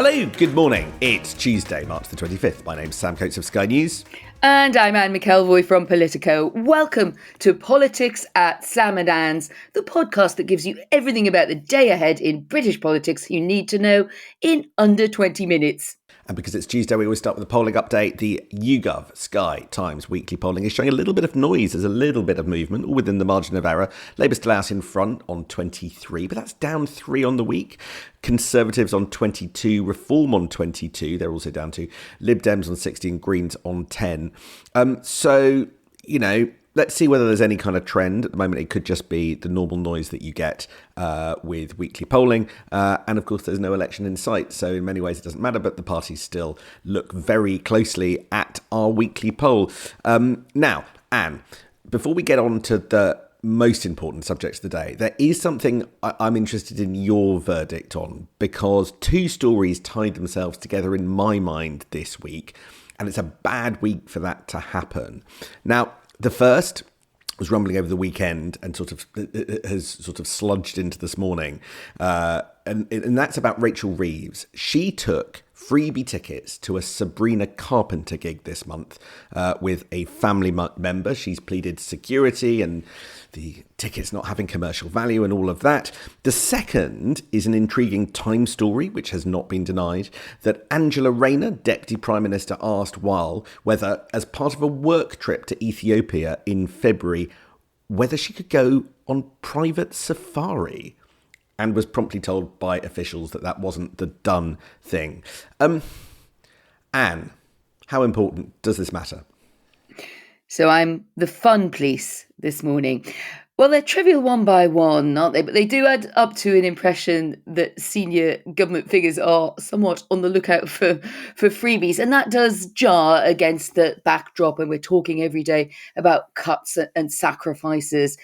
Hello, good morning. It's Tuesday, March the 25th. My name's Sam Coates of Sky News. And I'm Anne McElvoy from Politico. Welcome to Politics at Sam and Anne's, the podcast that gives you everything about the day ahead in British politics you need to know in under 20 minutes. And because it's Tuesday, we always start with a polling update. The YouGov Sky Times weekly polling is showing a little bit of noise. There's a little bit of movement, all within the margin of error. Labour still out in front on 23, but that's down 3 on the week. Conservatives on 22, Reform on 22. They're also down to Lib Dems on 16, Greens on 10. Let's see whether there's any kind of trend. At the moment, it could just be the normal noise that you get with weekly polling. And of course, there's no election in sight. So in many ways, it doesn't matter. But the parties still look very closely at our weekly poll. Now, Anne, before we get on to the most important subjects of the day, there is something I'm interested in your verdict on, because two stories tied themselves together in my mind this week. And it's a bad week for that to happen. Now, the first was rumbling over the weekend and has sludged into this morning. And that's about Rachel Reeves. She took freebie tickets to a Sabrina Carpenter gig this month with a family member. She's pleaded security and the tickets not having commercial value and all of that. The second is an intriguing Time story, which has not been denied, that Angela Rayner, Deputy Prime Minister, asked whether, as part of a work trip to Ethiopia in February, whether she could go on private safari, and was promptly told by officials that wasn't the done thing. Anne, how important does this matter? So I'm the fun police this morning. Well, they're trivial one by one, aren't they? But they do add up to an impression that senior government figures are somewhat on the lookout for freebies. And that does jar against the backdrop when we're talking every day about cuts and sacrifices,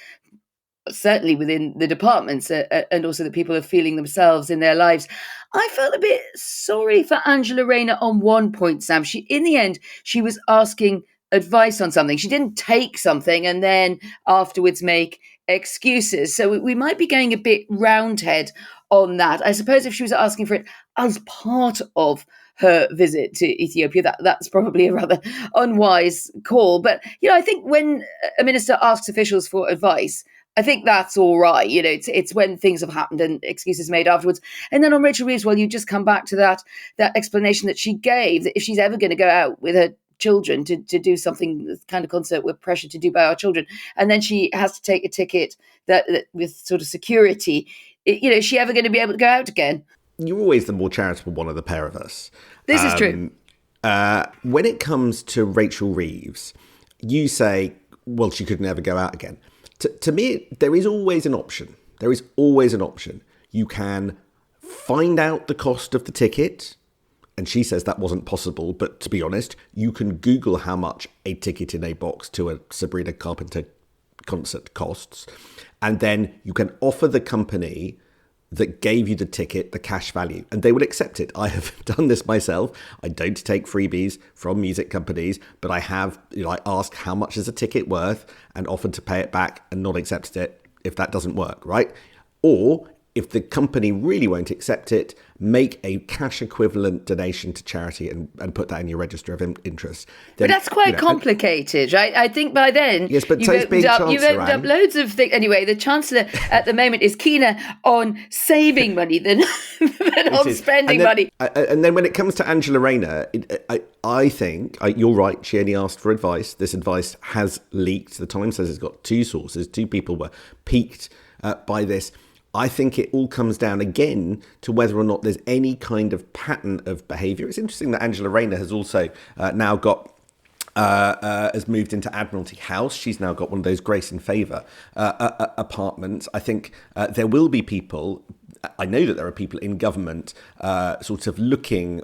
certainly within the departments, and also that people are feeling themselves in their lives. I felt a bit sorry for Angela Rayner on one point, Sam. In the end, she was asking advice on something. She didn't take something and then afterwards make excuses. So we might be going a bit roundhead on that. I suppose if she was asking for it as part of her visit to Ethiopia, that's probably a rather unwise call. But, I think when a minister asks officials for advice, I think that's all right. It's when things have happened and excuses made afterwards. And then on Rachel Reeves, well, you just come back to that explanation that she gave, that if she's ever going to go out with her children to do something, the kind of concert we're pressured to do by our children, and then she has to take a ticket that with sort of security, is she ever going to be able to go out again? You're always the more charitable one of the pair of us. This is true. When it comes to Rachel Reeves, you say, well, she could never go out again. To me, there is always an option. There is always an option. You can find out the cost of the ticket. And she says that wasn't possible. But to be honest, you can Google how much a ticket in a box to a Sabrina Carpenter concert costs. And then you can offer the company that gave you the ticket the cash value, and they would accept it. I have done this myself. I don't take freebies from music companies, but I have, I asked how much is a ticket worth and offered to pay it back and not accepted it if that doesn't work, right? Or if the company really won't accept it, make a cash equivalent donation to charity and put that in your register of interest. Then, but that's quite complicated, right? I think by then yes, but you've opened up loads of things. Anyway, the Chancellor at the moment is keener on saving money than on spending money. And then when it comes to Angela Rayner, I think you're right. She only asked for advice. This advice has leaked. The Times says it's got two sources. Two people were piqued by this. I think it all comes down again to whether or not there's any kind of pattern of behaviour. It's interesting that Angela Rayner has also now got has moved into Admiralty House. She's now got one of those grace and favour apartments. I think there will be people. I know that there are people in government looking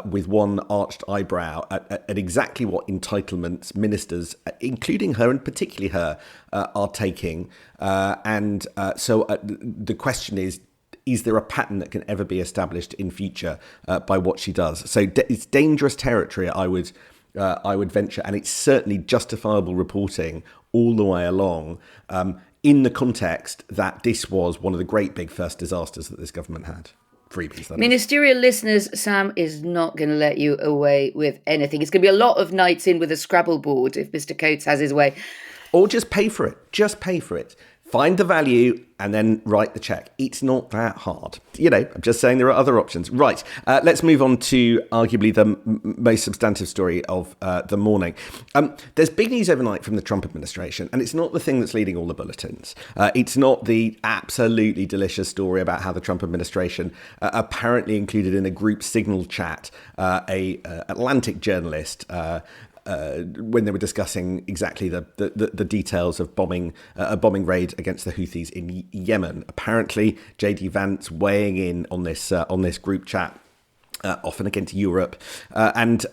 with one arched eyebrow at exactly what entitlements ministers, including her and particularly her, are taking. So the question is there a pattern that can ever be established in future by what she does? So it's dangerous territory, I would venture, and it's certainly justifiable reporting all the way along, in the context that this was one of the great big first disasters that this government had. freebies, that is. Ministerial listeners, Sam is not going to let you away with anything. It's going to be a lot of nights in with a Scrabble board if Mr. Coates has his way. Or just pay for it. Just pay for it. Find the value and then write the check. It's not that hard. I'm just saying there are other options. Right, let's move on to arguably the most substantive story of the morning. There's big news overnight from the Trump administration, and it's not the thing that's leading all the bulletins. It's not the absolutely delicious story about how the Trump administration apparently included in a group signal chat a Atlantic journalist when they were discussing exactly the details of a bombing raid against the Houthis in Yemen. Apparently, JD Vance weighing in on this group chat. Often against Europe, and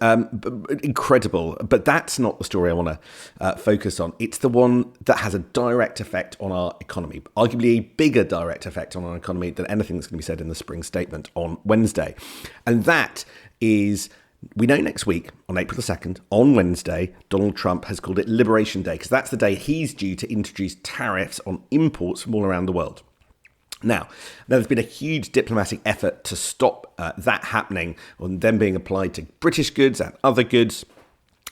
incredible. But that's not the story I want to focus on. It's the one that has a direct effect on our economy, arguably a bigger direct effect on our economy than anything that's going to be said in the spring statement on Wednesday. And that is, we know next week, on April the 2nd, on Wednesday, Donald Trump has called it Liberation Day, because that's the day he's due to introduce tariffs on imports from all around the world. Now, there's been a huge diplomatic effort to stop that happening, on them being applied to British goods and other goods.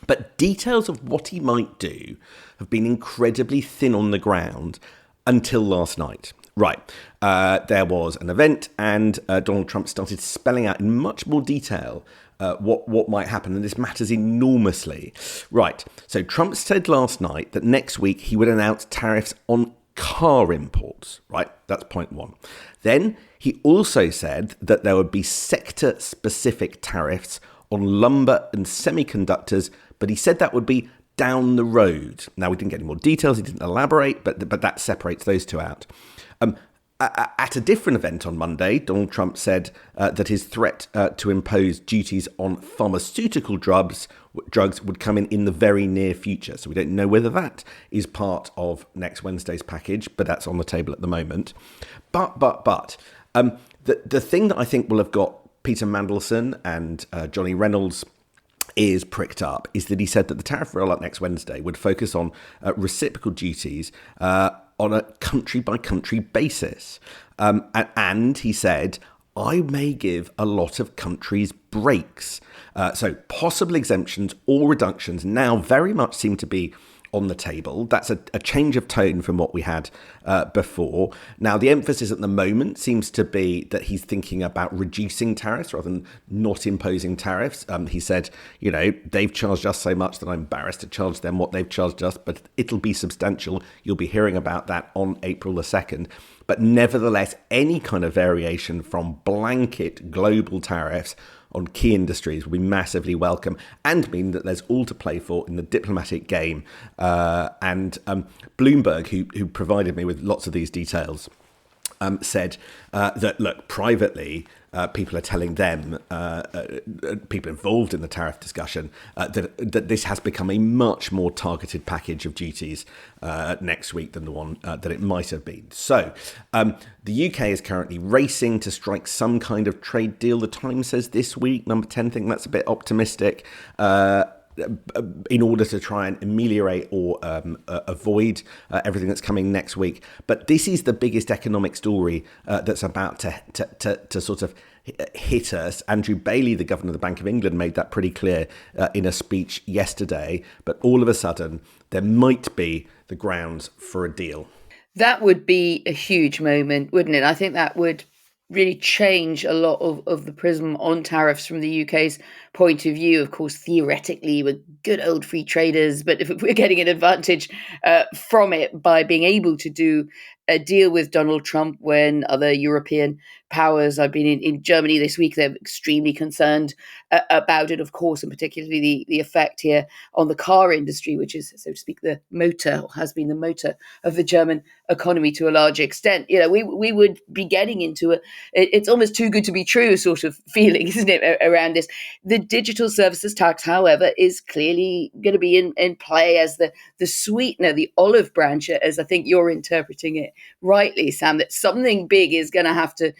But details of what he might do have been incredibly thin on the ground until last night. Right, there was an event and Donald Trump started spelling out in much more detail what might happen, and this matters enormously. Right, so Trump said last night that next week he would announce tariffs on car imports, right? That's point one. Then he also said that there would be sector-specific tariffs on lumber and semiconductors, but he said that would be down the road. Now, we didn't get any more details, he didn't elaborate, but that separates those two out. At a different event on Monday, Donald Trump said that his threat to impose duties on pharmaceutical drugs would come in the very near future. So we don't know whether that is part of next Wednesday's package, but that's on the table at the moment. But the thing that I think will have got Peter Mandelson and Johnny Reynolds' ears pricked up is that he said that the tariff rollout next Wednesday would focus on reciprocal duties on a country-by-country basis. And he said, I may give a lot of countries breaks. So possible exemptions or reductions now very much seem to be on the table. That's a change of tone from what we had before. Now, the emphasis at the moment seems to be that he's thinking about reducing tariffs rather than not imposing tariffs. He said, they've charged us so much that I'm embarrassed to charge them what they've charged us, but it'll be substantial. You'll be hearing about that on April the 2nd. But nevertheless, any kind of variation from blanket global tariffs on key industries will be massively welcome and mean that there's all to play for in the diplomatic game. And Bloomberg, who provided me with lots of these details, said that, look, privately, people are telling them, people involved in the tariff discussion, that this has become a much more targeted package of duties next week than the one that it might have been. So the UK is currently racing to strike some kind of trade deal. The Times says this week. Number 10 think that's a bit optimistic. In order to try and ameliorate or avoid everything that's coming next week. But this is the biggest economic story that's about to sort of hit us. Andrew Bailey, the governor of the Bank of England, made that pretty clear in a speech yesterday. But all of a sudden, there might be the grounds for a deal. That would be a huge moment, wouldn't it? I think that would really change a lot of the prism on tariffs from the UK's point of view. Of course, theoretically, we're good old free traders, but if we're getting an advantage from it by being able to do a deal with Donald Trump when other European powers, I've been in Germany this week, they're extremely concerned about it, of course, and particularly the effect here on the car industry, which is, so to speak, the motor, or has been the motor of the German economy to a large extent. We would be getting into it's almost too good to be true sort of feeling, isn't it, around this. The digital services tax, however, is clearly going to be in play as the sweetener, the olive branch, as I think you're interpreting it rightly, Sam, that something big is going to have to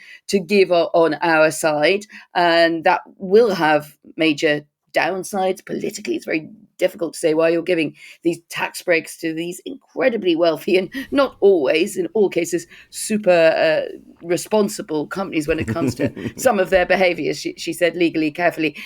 give on our side, and that will have major downsides politically. It's very difficult to say why you're giving these tax breaks to these incredibly wealthy and not always, in all cases, super responsible companies when it comes to some of their behaviours. She said legally carefully,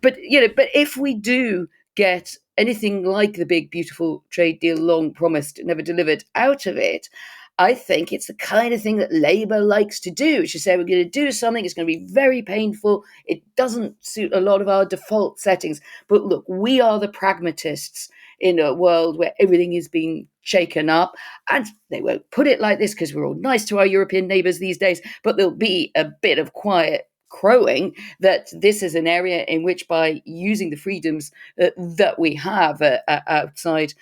but if we do get anything like the big, beautiful trade deal long promised, never delivered out of it, I think it's the kind of thing that Labour likes to do. She said, we're going to do something, it's going to be very painful. It doesn't suit a lot of our default settings. But look, we are the pragmatists in a world where everything is being shaken up. And they won't put it like this because we're all nice to our European neighbours these days, but there'll be a bit of quiet crowing that this is an area in which, by using the freedoms that we have outside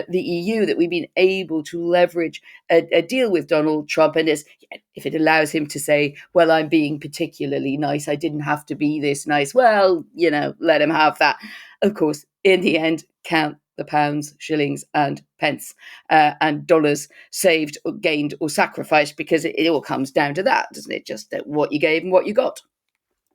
the EU, that we've been able to leverage a deal with Donald Trump. And if it allows him to say, well, I'm being particularly nice, I didn't have to be this nice, well, let him have that. Of course, in the end, count the pounds, shillings, and pence, and dollars saved or gained or sacrificed, because it all comes down to that, doesn't it? Just what you gave and what you got.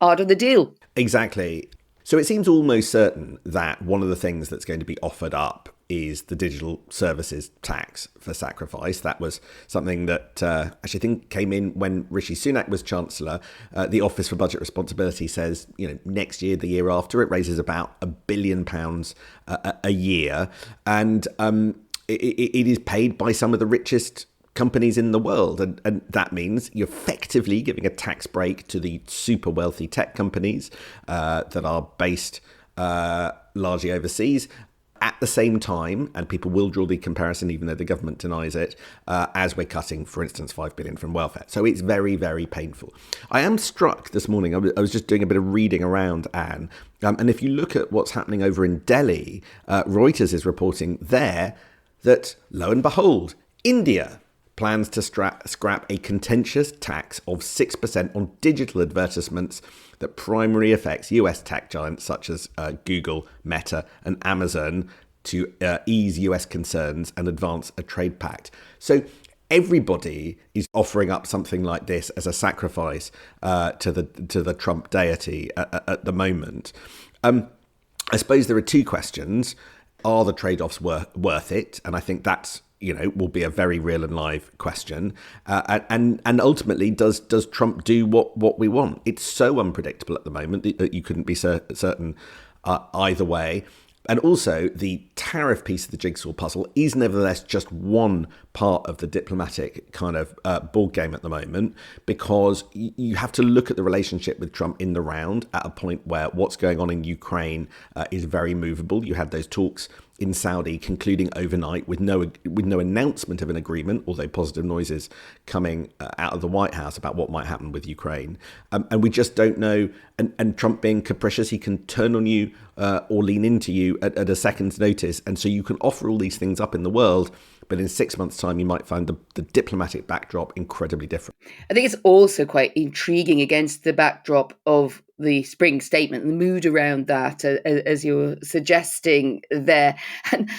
Art of the deal. Exactly. So it seems almost certain that one of the things that's going to be offered up is the digital services tax for sacrifice. That was something that actually I think came in when Rishi Sunak was Chancellor. The Office for Budget Responsibility says, next year, the year after, it raises about £1 billion a year. And it is paid by some of the richest companies in the world. And that means you're effectively giving a tax break to the super wealthy tech companies that are based largely overseas. At the same time, and people will draw the comparison even though the government denies it, as we're cutting, for instance, $5 billion from welfare. So it's very, very painful. I am struck this morning, I was just doing a bit of reading around, Anne, and if you look at what's happening over in Delhi, Reuters is reporting there that, lo and behold, India plans to scrap a contentious tax of 6% on digital advertisements that primarily affects US tech giants such as Google, Meta and Amazon to ease US concerns and advance a trade pact. So everybody is offering up something like this as a sacrifice to the Trump deity at the moment. I suppose there are two questions. Are the trade-offs worth it? And I think that's will be a very real and live question. And ultimately, does Trump do what we want? It's so unpredictable at the moment that you couldn't be certain either way. And also, the tariff piece of the jigsaw puzzle is nevertheless just one part of the diplomatic kind of ball game at the moment, because you have to look at the relationship with Trump in the round at a point where what's going on in Ukraine is very movable. You had those talks in Saudi concluding overnight with no announcement of an agreement, although positive noises coming out of the White House about what might happen with Ukraine. And we just don't know. And Trump being capricious, he can turn on you or lean into you at a second's notice. And so you can offer all these things up in the world, but in 6 months' time, you might find the diplomatic backdrop incredibly different. I think it's also quite intriguing against the backdrop of the spring statement, the mood around that, as you're suggesting there. And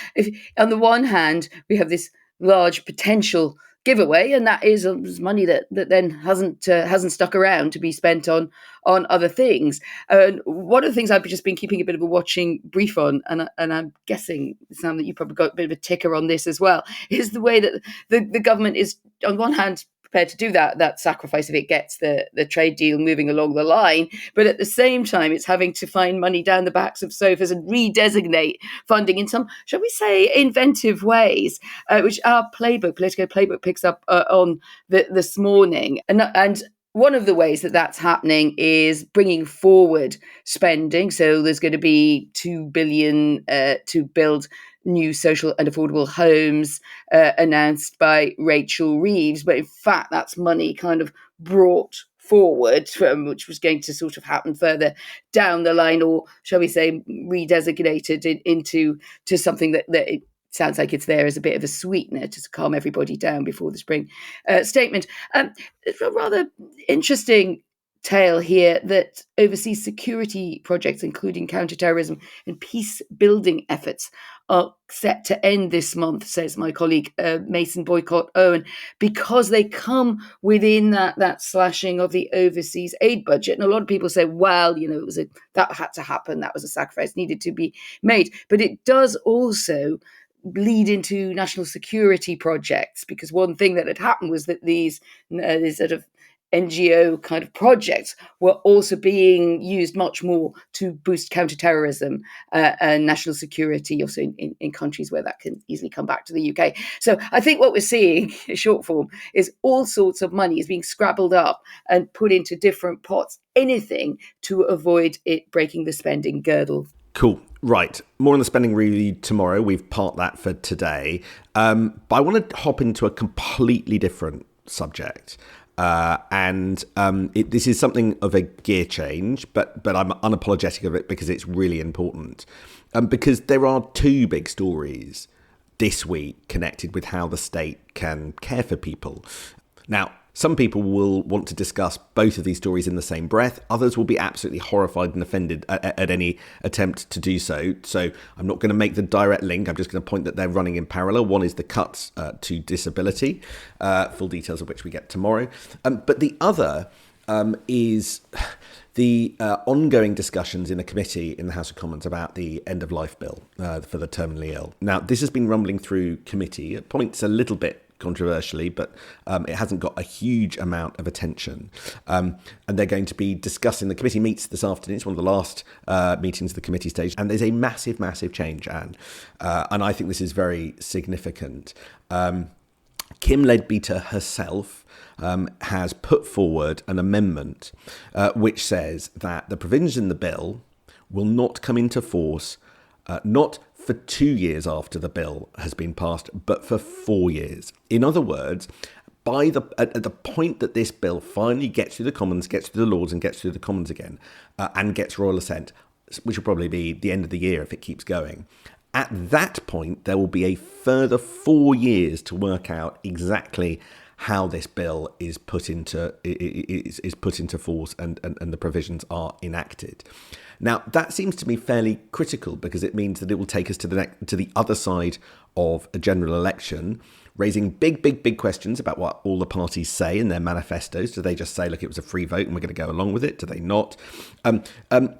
on the one hand, we have this large potential giveaway, and that is money that then hasn't stuck around to be spent on other things. And one of the things I've just been keeping a bit of a watching brief on, and I'm guessing, Sam, that you probably got a bit of a ticker on this as well, is the way that the government is, on one hand, prepared to do that sacrifice if it gets the trade deal moving along the line, but at the same time it's having to find money down the backs of sofas and redesignate funding in some, shall we say, inventive ways, which our Politico playbook picks up on this morning. And one of the ways that that's happening is bringing forward spending. So there's going to be $2 billion to build new social and affordable homes announced by Rachel Reeves. But in fact, that's money kind of brought forward from which was going to sort of happen further down the line, or shall we say redesignated into something that it sounds like it's there as a bit of a sweetener to calm everybody down before the spring statement. It's a rather interesting tale here that overseas security projects, including counterterrorism and peace building efforts, are set to end this month, says my colleague Mason Boycott Owen, because they come within that slashing of the overseas aid budget. And a lot of people say, well, it was that had to happen. That was a sacrifice needed to be made. But it does also lead into national security projects, because one thing that had happened was that these sort of NGO kind of projects were also being used much more to boost counterterrorism and national security, also in countries where that can easily come back to the UK. So I think what we're seeing, in short form, is all sorts of money is being scrabbled up and put into different pots, anything to avoid it breaking the spending girdle. Cool. Right. More on the spending review tomorrow. We've parked that for today. But I want to hop into a completely different subject. This is something of a gear change, but I'm unapologetic of it because it's really important. Because there are two big stories this week connected with how the state can care for people. Now, some people will want to discuss both of these stories in the same breath. Others will be absolutely horrified and offended at any attempt to do so. So I'm not going to make the direct link. I'm just going to point that they're running in parallel. One is the cuts to disability, full details of which we get tomorrow. But the other is the ongoing discussions in a committee in the House of Commons about the end-of-life bill for the terminally ill. Now, this has been rumbling through committee. It points a little bit controversially, but it hasn't got a huge amount of attention. And they're going to be discussing, the committee meets this afternoon. It's one of the last meetings of the committee stage. And there's a massive, massive change, Anne. And I think this is very significant. Kim Leadbeater herself has put forward an amendment which says that the provisions in the bill will not come into force, not for 2 years after the bill has been passed, but for 4 years. In other words, at the point that this bill finally gets through the Commons, gets through the Lords and gets through the Commons again, and gets royal assent, which will probably be the end of the year if it keeps going, at that point, there will be a further 4 years to work out exactly how this bill is put into force and the provisions are enacted. Now, that seems to me fairly critical because it means that it will take us to the other side of a general election, raising big questions about what all the parties say in their manifestos. Do they just say, look, it was a free vote and we're going to go along with it? Do they not?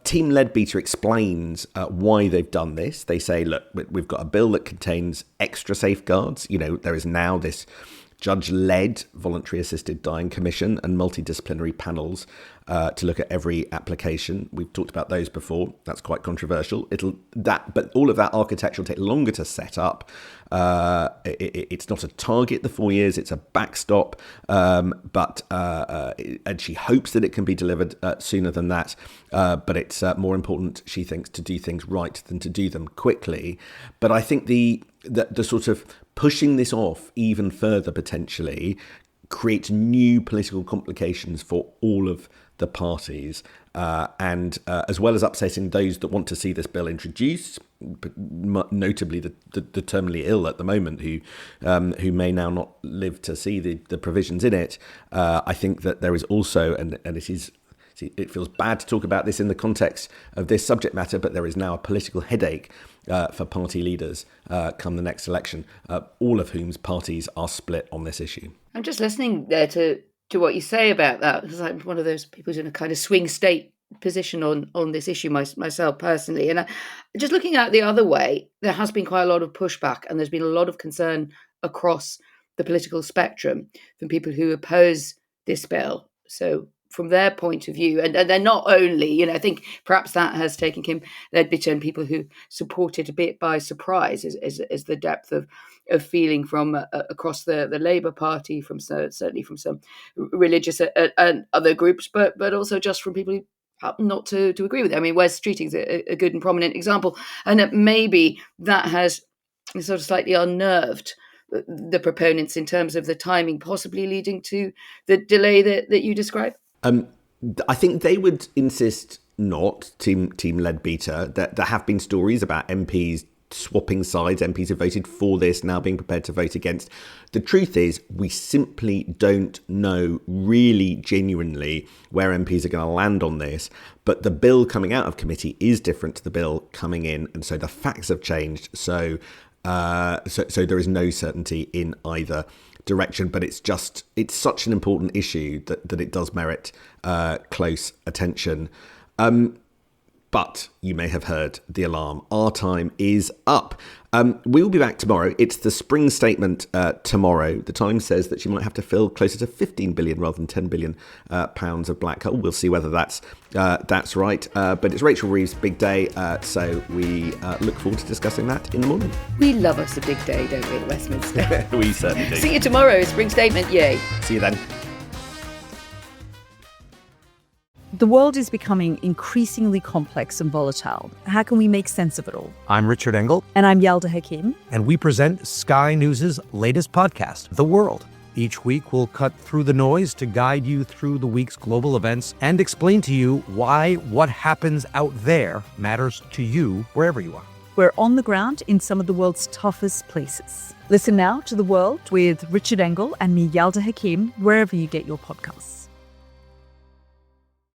Team Leadbeater explains why they've done this. They say, look, we've got a bill that contains extra safeguards. There is now this judge-led voluntary assisted dying commission and multidisciplinary panels to look at every application. We've talked about those before. That's quite controversial. But all of that architecture will take longer to set up. It's not a target, the 4 years. It's a backstop. And she hopes that it can be delivered sooner than that. But it's more important, she thinks, to do things right than to do them quickly. But I think the sort of pushing this off even further potentially creates new political complications for all of the parties, and as well as upsetting those that want to see this bill introduced, notably the terminally ill at the moment, who may now not live to see the provisions in it. I think that there is also, and it feels bad to talk about this in the context of this subject matter, but there is now a political headache for party leaders come the next election, all of whom's parties are split on this issue. I'm just listening there to what you say about that, because I'm one of those people who's in a kind of swing state position on this issue myself personally. And just looking at it the other way, there has been quite a lot of pushback and there's been a lot of concern across the political spectrum from people who oppose this bill. So from their point of view, and they're not only, I think perhaps that has taken Kim Leadbeater and people who support it a bit by surprise, is the depth of feeling from across the Labour Party, certainly from some religious and other groups, but also just from people who happen not to agree with it. I mean, Wes Streeting's a good and prominent example, and that maybe that has sort of slightly unnerved the proponents in terms of the timing, possibly leading to the delay that you describe. I think they would insist not, Team Leadbeater, that there have been stories about MPs swapping sides. MPs have voted for this, now being prepared to vote against. The truth is, we simply don't know really genuinely where MPs are going to land on this. But the bill coming out of committee is different to the bill coming in. And so the facts have changed. So there is no certainty in either direction. But it's such an important issue that it does merit close attention. But you may have heard the alarm. Our time is up. We will be back tomorrow. It's the spring statement tomorrow. The Times says that she might have to fill closer to 15 billion rather than 10 billion pounds of black coal. We'll see whether that's right. But it's Rachel Reeves' big day, so we look forward to discussing that in the morning. We love us a big day, don't we, at Westminster? We certainly do. See you tomorrow. Spring statement, yay. See you then. The world is becoming increasingly complex and volatile. How can we make sense of it all? I'm Richard Engel. And I'm Yalda Hakim. And we present Sky News' latest podcast, The World. Each week, we'll cut through the noise to guide you through the week's global events and explain to you why what happens out there matters to you wherever you are. We're on the ground in some of the world's toughest places. Listen now to The World with Richard Engel and me, Yalda Hakim, wherever you get your podcasts.